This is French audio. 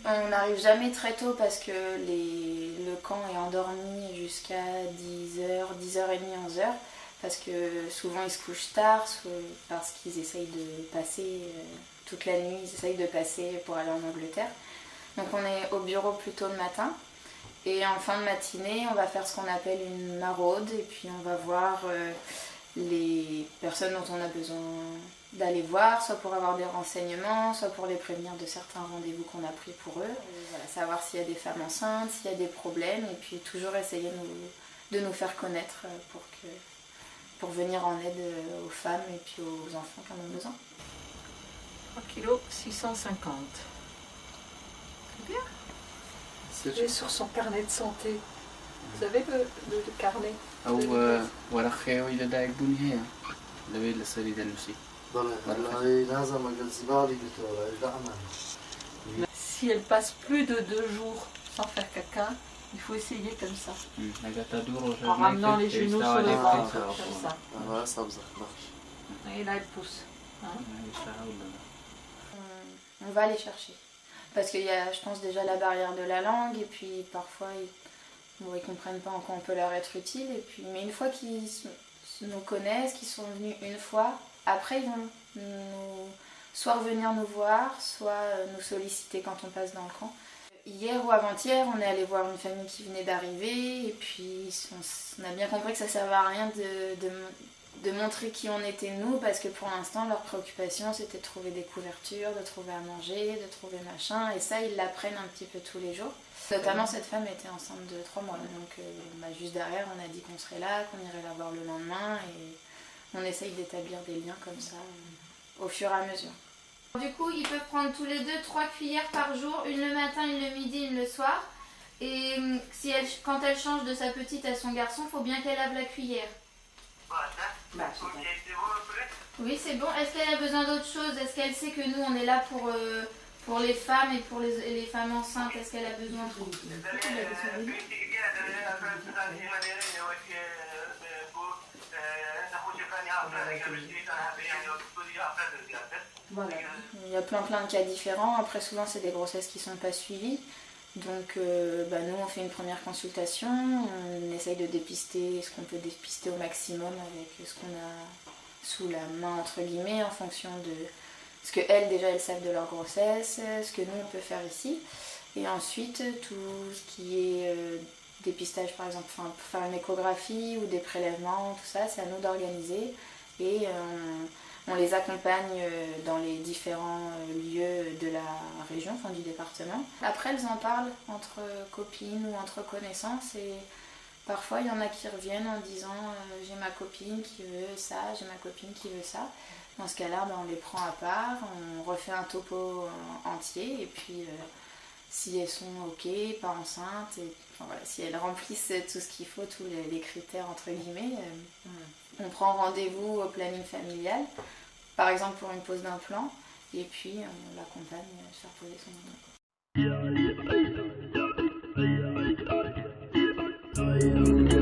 On n'arrive jamais très tôt parce que le camp est endormi jusqu'à 10h, 10h30, 11h. Parce que souvent ils se couchent tard, parce qu'ils essayent de passer toute la nuit, ils essayent de passer pour aller en Angleterre. Donc on est au bureau plus tôt le matin. Et en fin de matinée, on va faire ce qu'on appelle une maraude. Et puis on va voir les personnes dont on a besoin d'aller voir, soit pour avoir des renseignements, soit pour les prévenir de certains rendez-vous qu'on a pris pour eux. Et voilà, savoir s'il y a des femmes enceintes, s'il y a des problèmes, et puis toujours essayer de nous faire connaître pour venir en aide aux femmes et puis aux enfants qui en ont besoin. 3 kg 650. C'est bien. C'est sur son carnet de santé. Vous avez le carnet? Si elle passe plus de 2 jours sans faire caca, il faut essayer comme ça. En ramenant les genoux sur le ventre, comme ça. Et là, elle pousse. Hein? On va les chercher. Parce qu'il y a, je pense, déjà la barrière de la langue, et puis parfois ils ne comprennent pas en quoi on peut leur être utile. Mais une fois qu'ils nous connaissent, qu'ils sont venus une fois, après ils vont soit revenir nous voir, soit nous solliciter quand on passe dans le camp. Hier ou avant-hier, on est allé voir une famille qui venait d'arriver, et puis on a bien compris que ça ne servait à rien de montrer qui on était nous, parce que pour l'instant leur préoccupation c'était de trouver des couvertures, de trouver à manger, de trouver machin, et ça ils l'apprennent un petit peu tous les jours. Notamment cette femme était enceinte de 3 mois, donc juste derrière on a dit qu'on serait là, qu'on irait la voir le lendemain, et on essaye d'établir des liens comme ça au fur et à mesure. Du coup ils peuvent prendre tous les deux 3 cuillères par jour, une le matin, une le midi, une le soir, et quand elle change de sa petite à son garçon, il faut bien qu'elle lave la cuillère. Oui, c'est bon. Est-ce qu'elle a besoin d'autre chose? Est-ce qu'elle sait que nous, on est là pour les femmes et pour les femmes enceintes? Est-ce qu'elle a besoin de... Voilà. Il y a plein de cas différents. Après, souvent, c'est des grossesses qui ne sont pas suivies. Donc nous on fait une première consultation, on essaye de dépister ce qu'on peut dépister au maximum avec ce qu'on a sous la main entre guillemets, en fonction de ce qu'elles déjà elles savent de leur grossesse, ce que nous on peut faire ici. Et ensuite tout ce qui est dépistage par exemple, pour faire une échographie ou des prélèvements, tout ça c'est à nous d'organiser, et on les accompagne dans les différents lieux de la région, enfin du département. Après, elles en parlent entre copines ou entre connaissances, et parfois il y en a qui reviennent en disant j'ai ma copine qui veut ça, j'ai ma copine qui veut ça. Dans ce cas-là, on les prend à part, on refait un topo entier, et puis si elles sont ok, pas enceintes, et voilà, si elles remplissent tout ce qu'il faut, tous les critères entre guillemets, on prend rendez-vous au planning familial, par exemple pour une pose d'implant, et puis on l'accompagne à se faire poser son implant.